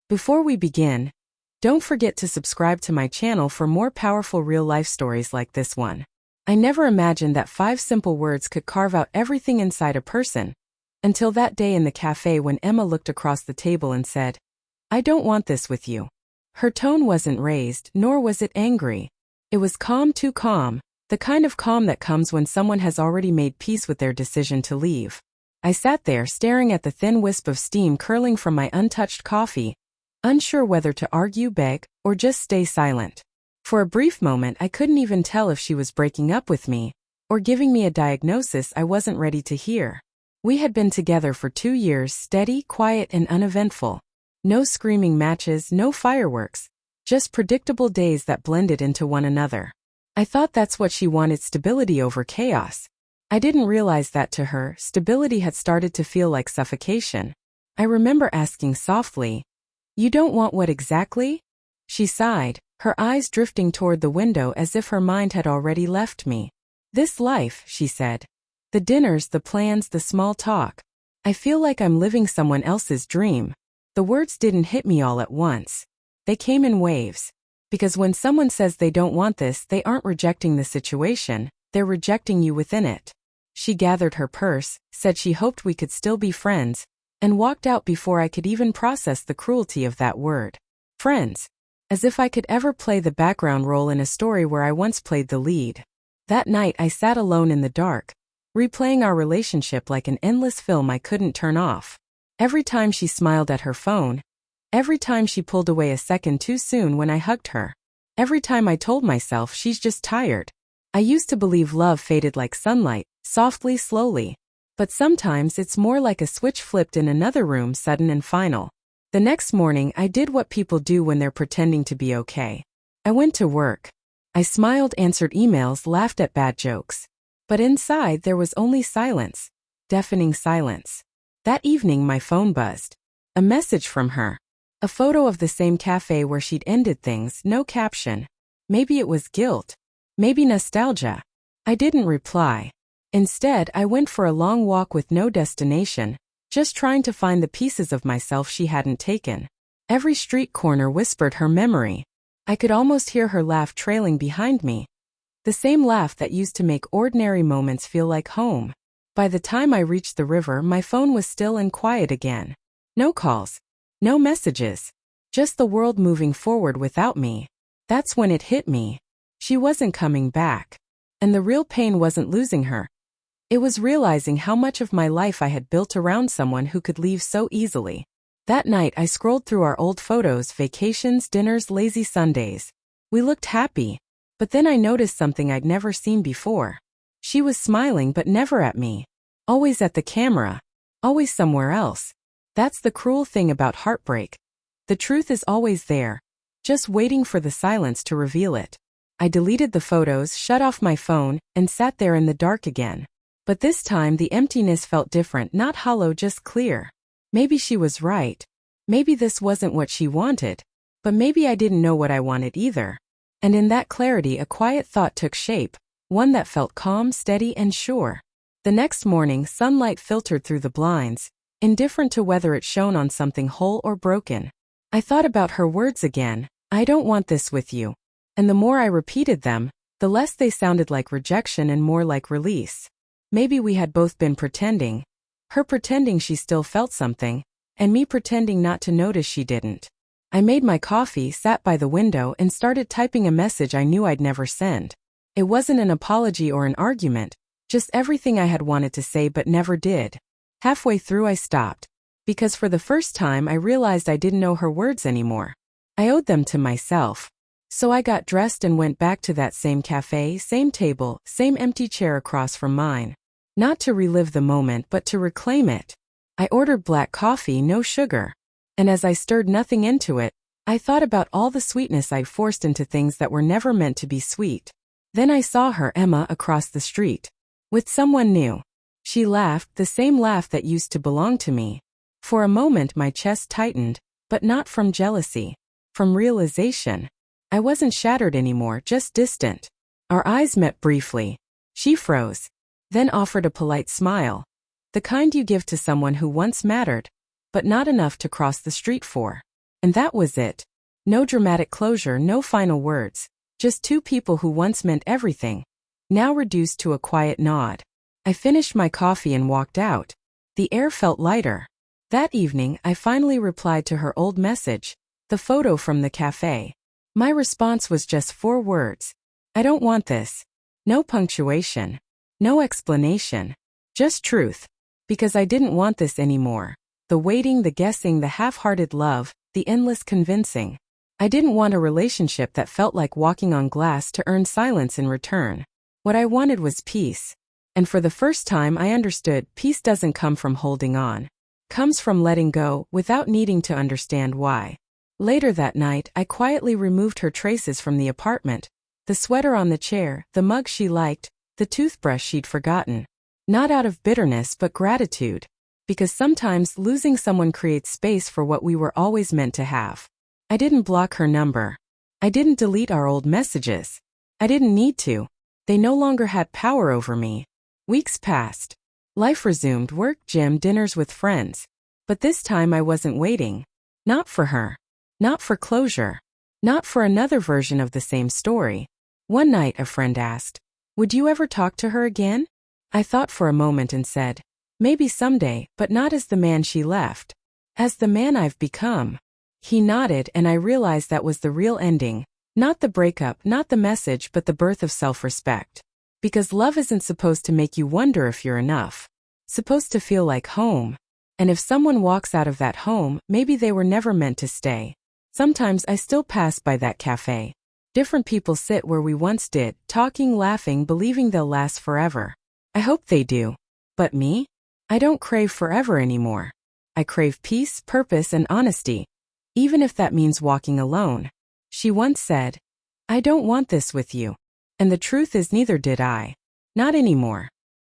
Before we begin, don't forget to subscribe to my channel for more powerful real-life stories like this one. I never imagined that 5 simple words could carve out everything inside a person, until that day in the cafe when Emma looked across the table and said, "I don't want this with you." Her tone wasn't raised, nor was it angry. It was calm, too calm, the kind of calm that comes when someone has already made peace with their decision to leave. I sat there staring at the thin wisp of steam curling from my untouched coffee, unsure whether to argue, beg, or just stay silent. For a brief moment I couldn't even tell if she was breaking up with me, or giving me a diagnosis I wasn't ready to hear. We had been together for 2 years, steady, quiet, and uneventful. No screaming matches, no fireworks, just predictable days that blended into one another. I thought that's what she wanted, stability over chaos. I didn't realize that to her, stability had started to feel like suffocation. I remember asking softly, "You don't want what exactly?" She sighed, her eyes drifting toward the window as if her mind had already left me. "This life," she said. "The dinners, the plans, the small talk. I feel like I'm living someone else's dream." The words didn't hit me all at once. They came in waves. Because when someone says they don't want this, they aren't rejecting the situation, they're rejecting you within it. She gathered her purse, said she hoped we could still be friends, and walked out before I could even process the cruelty of that word. Friends. As if I could ever play the background role in a story where I once played the lead. That night I sat alone in the dark, replaying our relationship like an endless film I couldn't turn off. Every time she smiled at her phone, every time she pulled away a second too soon when I hugged her, every time I told myself she's just tired. I used to believe love faded like sunlight, softly, slowly. But sometimes it's more like a switch flipped in another room, sudden and final. The next morning I did what people do when they're pretending to be okay. I went to work. I smiled, answered emails, laughed at bad jokes. But inside there was only silence. Deafening silence. That evening my phone buzzed. A message from her. A photo of the same cafe where she'd ended things, no caption. Maybe it was guilt. Maybe nostalgia. I didn't reply. Instead, I went for a long walk with no destination, just trying to find the pieces of myself she hadn't taken. Every street corner whispered her memory. I could almost hear her laugh trailing behind me. The same laugh that used to make ordinary moments feel like home. By the time I reached the river, my phone was still and quiet again. No calls. No messages. Just the world moving forward without me. That's when it hit me. She wasn't coming back. And the real pain wasn't losing her. It was realizing how much of my life I had built around someone who could leave so easily. That night I scrolled through our old photos, vacations, dinners, lazy Sundays. We looked happy. But then I noticed something I'd never seen before. She was smiling but never at me. Always at the camera. Always somewhere else. That's the cruel thing about heartbreak. The truth is always there, just waiting for the silence to reveal it. I deleted the photos, shut off my phone, and sat there in the dark again. But this time the emptiness felt different, not hollow, just clear. Maybe she was right. Maybe this wasn't what she wanted. But maybe I didn't know what I wanted either. And in that clarity a quiet thought took shape, one that felt calm, steady, and sure. The next morning sunlight filtered through the blinds, indifferent to whether it shone on something whole or broken. I thought about her words again, "I don't want this with you." And the more I repeated them, the less they sounded like rejection and more like release. Maybe we had both been pretending. Her pretending she still felt something, and me pretending not to notice she didn't. I made my coffee, sat by the window, and started typing a message I knew I'd never send. It wasn't an apology or an argument, just everything I had wanted to say but never did. Halfway through I stopped, because for the first time I realized I didn't know her words anymore. I owed them to myself. So I got dressed and went back to that same cafe, same table, same empty chair across from mine. Not to relive the moment but to reclaim it. I ordered black coffee, no sugar. And as I stirred nothing into it, I thought about all the sweetness I'd forced into things that were never meant to be sweet. Then I saw her, Emma, across the street. With someone new. She laughed, the same laugh that used to belong to me. For a moment my chest tightened, but not from jealousy. From realization. I wasn't shattered anymore, just distant. Our eyes met briefly. She froze. Then offered a polite smile. The kind you give to someone who once mattered, but not enough to cross the street for. And that was it. No dramatic closure, no final words. Just two people who once meant everything, now reduced to a quiet nod. I finished my coffee and walked out. The air felt lighter. That evening, I finally replied to her old message, the photo from the cafe. My response was just 4 words. I don't want this. No punctuation. No explanation. Just truth. Because I didn't want this anymore. The waiting, the guessing, the half-hearted love, the endless convincing. I didn't want a relationship that felt like walking on glass to earn silence in return. What I wanted was peace. And for the first time I understood peace doesn't come from holding on. Comes from letting go without needing to understand why. Later that night, I quietly removed her traces from the apartment. The sweater on the chair, the mug she liked, the toothbrush she'd forgotten. Not out of bitterness but gratitude. Because sometimes losing someone creates space for what we were always meant to have. I didn't block her number. I didn't delete our old messages. I didn't need to. They no longer had power over me. Weeks passed. Life resumed, work, gym, dinners with friends. But this time I wasn't waiting. Not for her. Not for closure. Not for another version of the same story. One night a friend asked, "Would you ever talk to her again?" I thought for a moment and said, "Maybe someday, but not as the man she left. As the man I've become." He nodded and I realized that was the real ending. Not the breakup, not the message, but the birth of self-respect. Because love isn't supposed to make you wonder if you're enough. Supposed to feel like home. And if someone walks out of that home, maybe they were never meant to stay. Sometimes I still pass by that cafe. Different people sit where we once did, talking, laughing, believing they'll last forever. I hope they do. But me? I don't crave forever anymore. I crave peace, purpose, and honesty. Even if that means walking alone. She once said, "I don't want this with you." And the truth is neither did I. Not anymore.